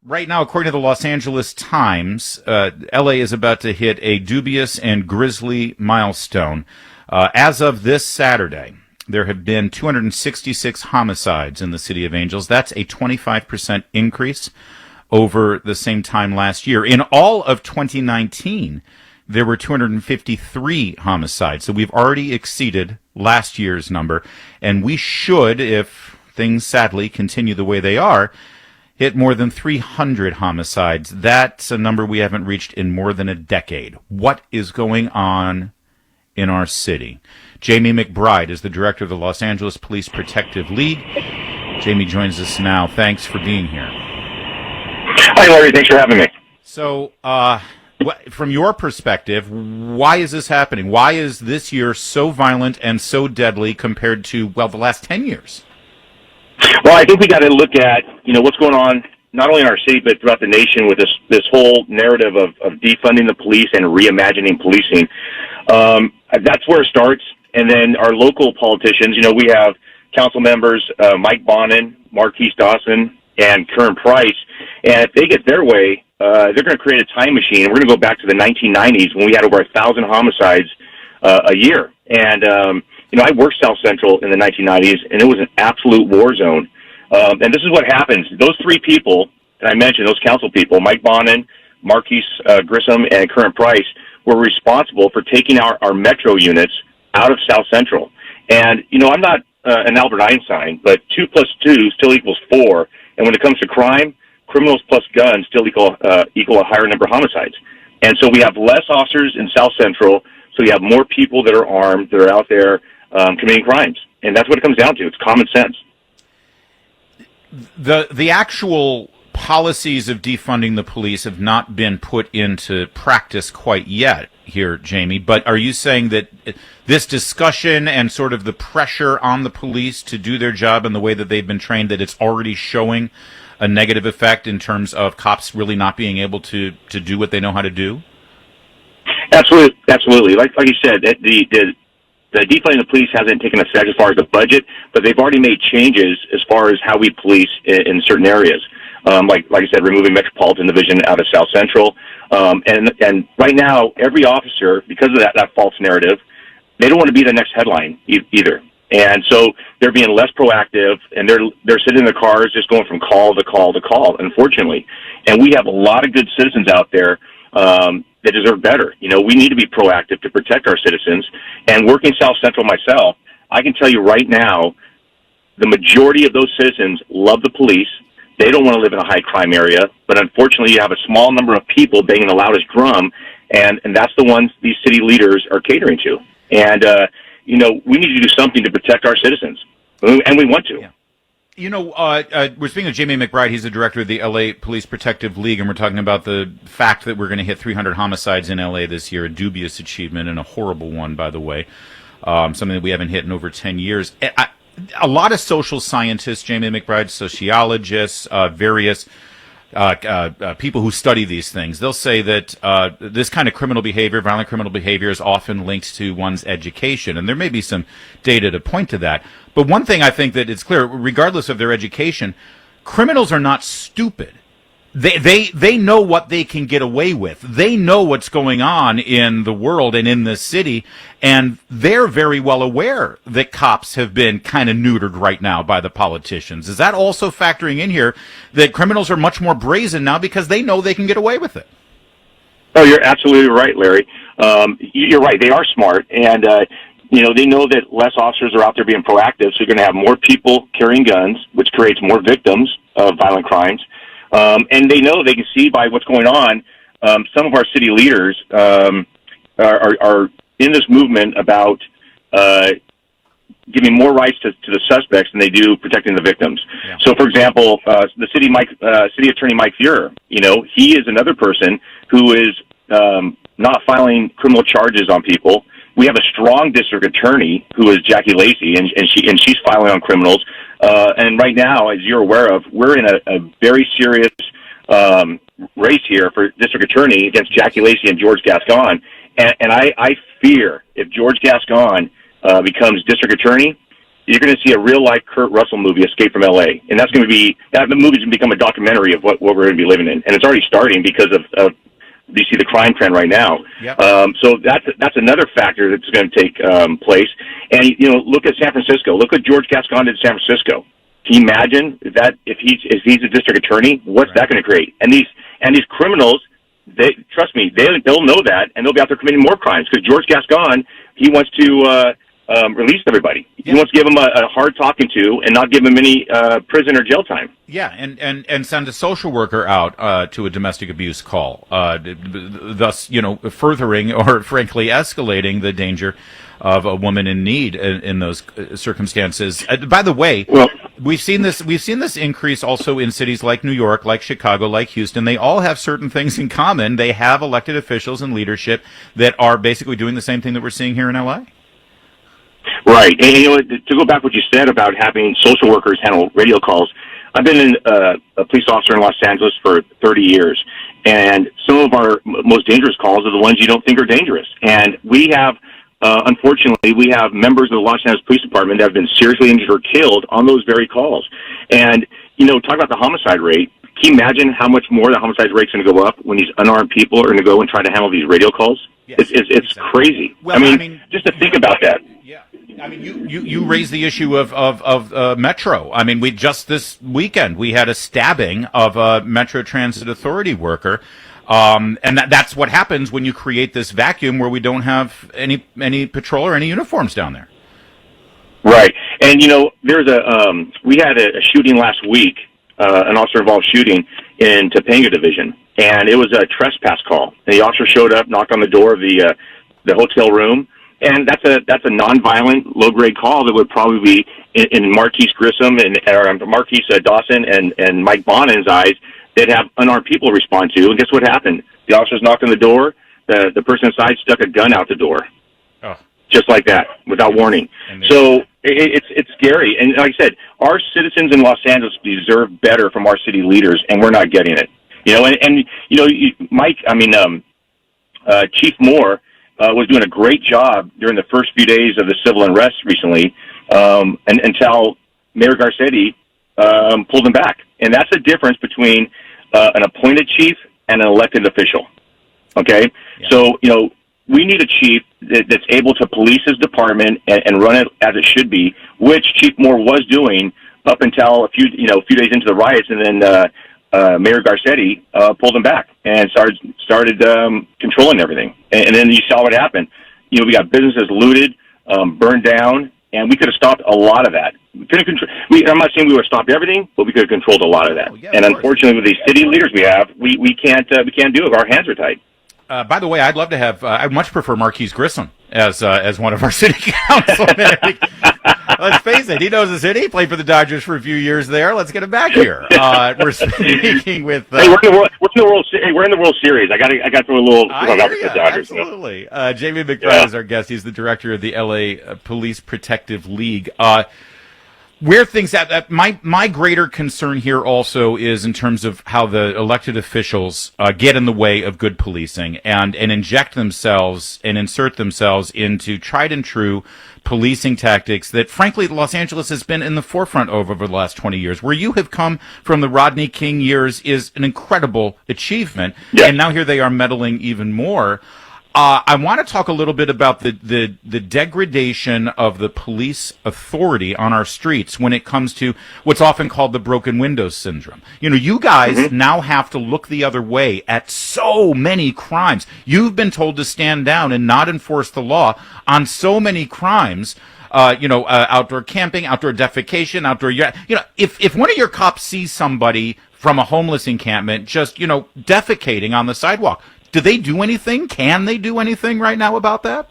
Right now, according to the Los Angeles Times, LA is about to hit a dubious and grisly milestone. As of this Saturday, there have been 266 homicides in the City of Angels. That's a 25% increase over the same time last year. In all of 2019, there were 253 homicides. So we've already exceeded last year's number. And we should, if things sadly continue the way they are, hit more than 300 homicides. That's a number we haven't reached in more than a decade. What is going on in our city? Jamie McBride is the director of the Los Angeles Police Protective League. Jamie joins us now. Thanks for being here. Hi, Larry. Thanks for having me. So, from your perspective, why is this happening? Why is this year so violent and so deadly compared to, well, the last 10 years? Well, I think we got to look at, what's going on not only in our city but throughout the nation with this whole narrative of defunding the police and reimagining policing. That's where it starts. And then our local politicians, we have council members Mike Bonin, Marquise Dawson, and Kern Price. And if they get their way, they're going to create a time machine. And we're going to go back to the 1990s when we had over 1,000 homicides a year. And I worked South Central in the 1990s, and it was an absolute war zone. And this is what happens. Those three people that I mentioned, those council people, Mike Bonin, Marquise Grissom, and Kern Price, were responsible for taking our metro units out of South Central. And, I'm not an Albert Einstein, but 2 plus 2 still equals 4. And when it comes to crime, criminals plus guns still equal a higher number of homicides. And so we have less officers in South Central, so you have more people that are armed, that are out there committing crimes. And that's what it comes down to. It's common sense. The actual policies of defunding the police have not been put into practice quite yet here, Jamie, but are you saying that this discussion and sort of the pressure on the police to do their job in the way that they've been trained, that it's already showing a negative effect in terms of cops really not being able to do what they know how to do? Absolutely. Like you said, the defunding the police hasn't taken effect as far as the budget, but they've already made changes as far as how we police in certain areas. Like I said, removing Metropolitan Division out of South Central. And right now, every officer, because of that false narrative, they don't want to be the next headline either. And so they're being less proactive, and they're sitting in their cars just going from call to call to call, unfortunately. And we have a lot of good citizens out there that deserve better. We need to be proactive to protect our citizens. And working South Central myself, I can tell you right now, the majority of those citizens love the police. They don't want to live in a high-crime area, but unfortunately you have a small number of people banging the loudest drum, and that's the ones these city leaders are catering to. And, we need to do something to protect our citizens, and we want to. Yeah. We're speaking of Jamie McBride. He's the director of the LA Police Protective League, and we're talking about the fact that we're going to hit 300 homicides in LA this year, a dubious achievement and a horrible one, by the way, something that we haven't hit in over 10 years. A lot of social scientists, Jamie McBride, sociologists, various people who study these things, they'll say that this kind of criminal behavior, violent criminal behavior, is often linked to one's education. And there may be some data to point to that. But one thing I think that it's clear, regardless of their education, criminals are not stupid. They know what they can get away with. They know what's going on in the world and in this city, and they're very well aware that cops have been kind of neutered right now by the politicians. Is that also factoring in here, that criminals are much more brazen now because they know they can get away with it? Oh, you're absolutely right, Larry. You're right. They are smart, and they know that less officers are out there being proactive, so you're going to have more people carrying guns, which creates more victims of violent crimes. And they know, they can see by what's going on. Some of our city leaders are in this movement about giving more rights to the suspects than they do protecting the victims. Yeah. So, for example, the city attorney Mike Fuhrer, he is another person who is not filing criminal charges on people. We have a strong district attorney who is Jackie Lacey, and she's filing on criminals. And right now, as you're aware of, we're in a very serious race here for district attorney against Jackie Lacey and George Gascon. And I fear if George Gascon becomes district attorney, you're going to see a real life Kurt Russell movie, Escape from L.A., and that's going to be that movie's going to become a documentary of what we're going to be living in, and it's already starting because of you see the crime trend right now. Yep. So that's another factor that's going to take place. And look at San Francisco. Look what George Gascon did in San Francisco. Can you imagine that if he's a district attorney, what's that going to create? And these criminals, trust me, they'll know that, and they'll be out there committing more crimes because George Gascon, he wants to release everybody. He wants to give them a hard talking to and not give them any prison or jail time. Yeah, and send a social worker out to a domestic abuse call, thus furthering or frankly escalating the danger of a woman in need in those circumstances. By the way, we've seen this increase also in cities like New York, like Chicago, like Houston. They all have certain things in common. They have elected officials and leadership that are basically doing the same thing that we're seeing here in LA. Right. And to go back to what you said about having social workers handle radio calls, I've been a police officer in Los Angeles for 30 years, and some of our most dangerous calls are the ones you don't think are dangerous. And we have, unfortunately, members of the Los Angeles Police Department that have been seriously injured or killed on those very calls. And, talk about the homicide rate. Can you imagine how much more the homicide rate's going to go up when these unarmed people are going to go and try to handle these radio calls? Yes, it's crazy. Well, I mean, just to think about that. Yeah. I mean, you raised the issue of Metro. I mean, just this weekend we had a stabbing of a Metro Transit Authority worker, and that's what happens when you create this vacuum where we don't have any patrol or any uniforms down there. Right, and there's we had a shooting last week, an officer-involved shooting in Topanga Division, and it was a trespass call. And the officer showed up, knocked on the door of the hotel room. And that's a nonviolent, low-grade call that would probably be in Marquise Grissom or Marquise Dawson and Mike Bonin's eyes. They'd have unarmed people to respond to. And guess what happened? The officers knocked on the door. The person inside stuck a gun out the door, just like that, without warning. So it's scary. And like I said, our citizens in Los Angeles deserve better from our city leaders, and we're not getting it. Chief Moore was doing a great job during the first few days of the civil unrest recently, and until Mayor Garcetti pulled him back. And that's the difference between an appointed chief and an elected official. Okay? Yeah. So, we need a chief that's able to police his department and run it as it should be, which Chief Moore was doing up until a few days into the riots, and then Mayor Garcetti pulled him back and started controlling everything. And then you saw what happened. We got businesses looted, burned down, and we could have stopped a lot of that. We couldn't control. I'm not saying we would have stopped everything, but we could have controlled a lot of that. And unfortunately, with these city leaders we have, we can't do it. Our hands are tied. By the way, I'd love to have. I'd much prefer Marquise Grissom as one of our city councilmen. Let's face it, he knows the city. He played for the Dodgers for a few years there. Let's get him back here. We're speaking with. Hey, we're in the World Series. I got to throw a little. The Dodgers, absolutely. Jamie McBride is our guest. He's the director of the LA Police Protective League. Where things at my greater concern here also is in terms of how the elected officials get in the way of good policing and inject themselves and insert themselves into tried and true policing tactics that, frankly, Los Angeles has been in the forefront of over the last 20 years. Where you have come from the Rodney King years is an incredible achievement, and now here they are meddling even more. I want to talk a little bit about the degradation of the police authority on our streets when it comes to what's often called the broken windows syndrome. You guys now have to look the other way at so many crimes. You've been told to stand down and not enforce the law on so many crimes. Outdoor camping, outdoor defecation, if one of your cops sees somebody from a homeless encampment just, defecating on the sidewalk, do they do anything? Can they do anything right now about that?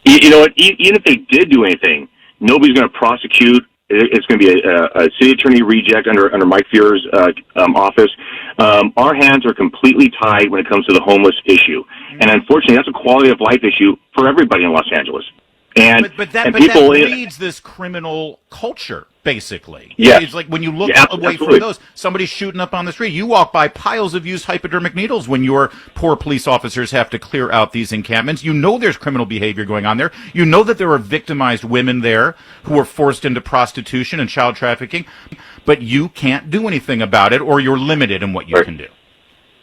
You know what? Even if they did do anything, nobody's going to prosecute. It's going to be a city attorney reject under Mike Fear's office. Our hands are completely tied when it comes to the homeless issue. And unfortunately, that's a quality of life issue for everybody in Los Angeles. And but people that breeds this criminal culture, basically. Yes. It's like when you look away absolutely. from those, somebody's shooting up on the street. You walk by piles of used hypodermic needles when your poor police officers have to clear out these encampments. You know there's criminal behavior going on there. You know that there are victimized women there who are forced into prostitution and child trafficking, but you can't do anything about it, or you're limited in what you can do.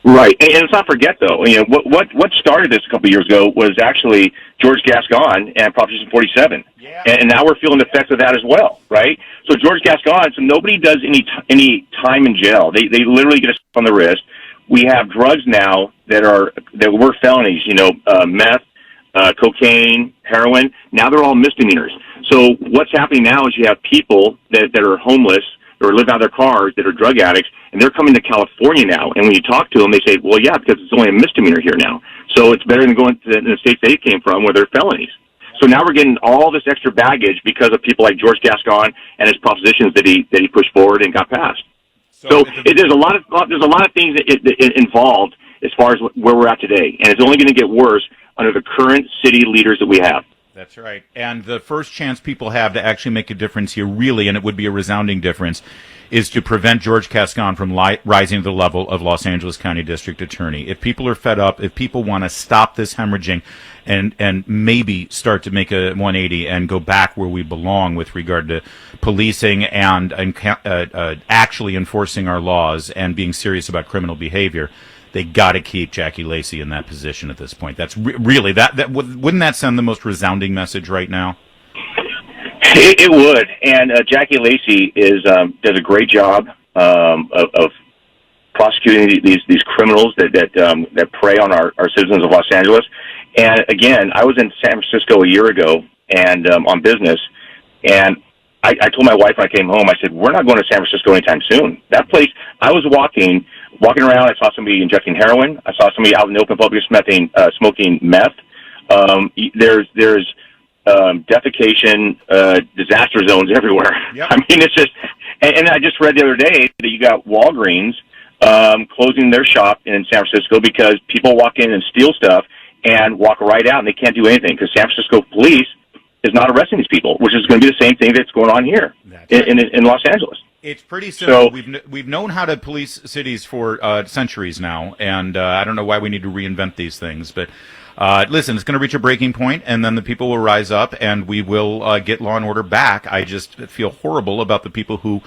Right, and let's not forget though, what started this a couple of years ago was actually George Gascon and Proposition 47, and now we're feeling the effects of that as well, right? So George Gascon, so nobody does any time in jail. They literally get a slap on the wrist. We have drugs now that were felonies, meth, cocaine, heroin. Now they're all misdemeanors. So what's happening now is you have people that are homeless or live out of their cars that are drug addicts, and they're coming to California now. And when you talk to them, they say, well, yeah, because it's only a misdemeanor here now. So it's better than going to the states they came from where they're felonies. So now we're getting all this extra baggage because of people like George Gascon and his propositions that he pushed forward and got passed. So there's a lot of things involved as far as where we're at today, and it's only going to get worse under the current city leaders that we have. That's right. And the first chance people have to actually make a difference here, really, and it would be a resounding difference, is to prevent George Gascon from rising to the level of Los Angeles County District Attorney. If people are fed up, if people want to stop this hemorrhaging and maybe start to make a 180 and go back where we belong with regard to policing and actually enforcing our laws and being serious about criminal behavior, they got to keep Jackie Lacey in that position at this point. That's really that wouldn't that send the most resounding message right now? It would, and Jackie Lacey does a great job of prosecuting these criminals that prey on our citizens of Los Angeles. And again, I was in San Francisco a year ago and on business, and I told my wife when I came home, I said, we're not going to San Francisco anytime soon. That place, I was walking around, I saw somebody injecting heroin. I saw somebody out in the open public smoking meth. There's defecation, disaster zones everywhere. Yep. I mean, it's just, and I just read the other day that you got Walgreens closing their shop in San Francisco because people walk in and steal stuff and walk right out, and they can't do anything because San Francisco police is not arresting these people, which is going to be the same thing that's going on here in Los Angeles. It's pretty simple. So, we've known how to police cities for centuries now, and I don't know why we need to reinvent these things. But listen, it's going to reach a breaking point, and then the people will rise up, and we will get law and order back. I just feel horrible about the people who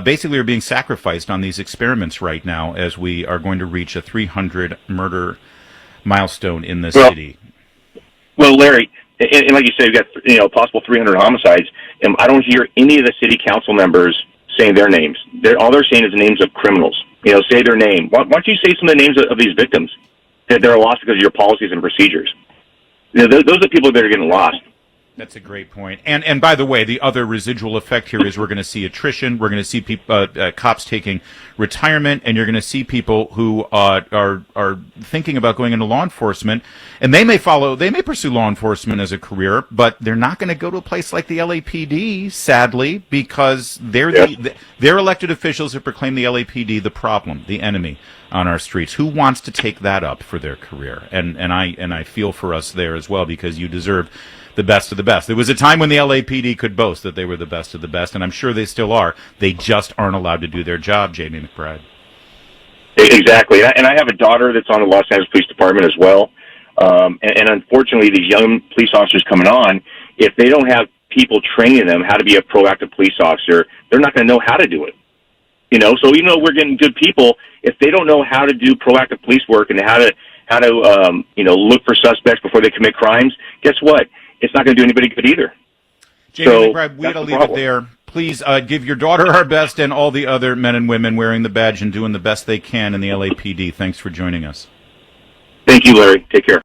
basically are being sacrificed on these experiments right now as we are going to reach a 300 murder milestone in this city. Well, Larry, and like you said, you've got possible 300 homicides, and I don't hear any of the city council members saying their names. All they're saying is the names of criminals. Say their name. Why don't you say some of the names of these victims that are lost because of your policies and procedures? Those are the people that are getting lost. That's a great point. And by the way, the other residual effect here is we're going to see attrition. We're going to see cops taking retirement, and you're going to see people who are thinking about going into law enforcement, and they may pursue law enforcement as a career, but they're not going to go to a place like the LAPD, sadly, because they're elected officials who proclaim the LAPD the problem, the enemy on our streets. Who wants to take that up for their career? And I feel for us there as well, because you deserve the best of the best. There was a time when the LAPD could boast that they were the best of the best, and I'm sure they still are. They just aren't allowed to do their job, Jamie McBride. Exactly. And I have a daughter that's on the Los Angeles Police Department as well. And unfortunately, these young police officers coming on, if they don't have people training them how to be a proactive police officer, they're not going to know how to do it. So even though we're getting good people, if they don't know how to do proactive police work and how to look for suspects before they commit crimes, guess what? It's not going to do anybody good either. Jamie McBride, we got to leave it there. Please give your daughter our best and all the other men and women wearing the badge and doing the best they can in the LAPD. Thanks for joining us. Thank you, Larry. Take care.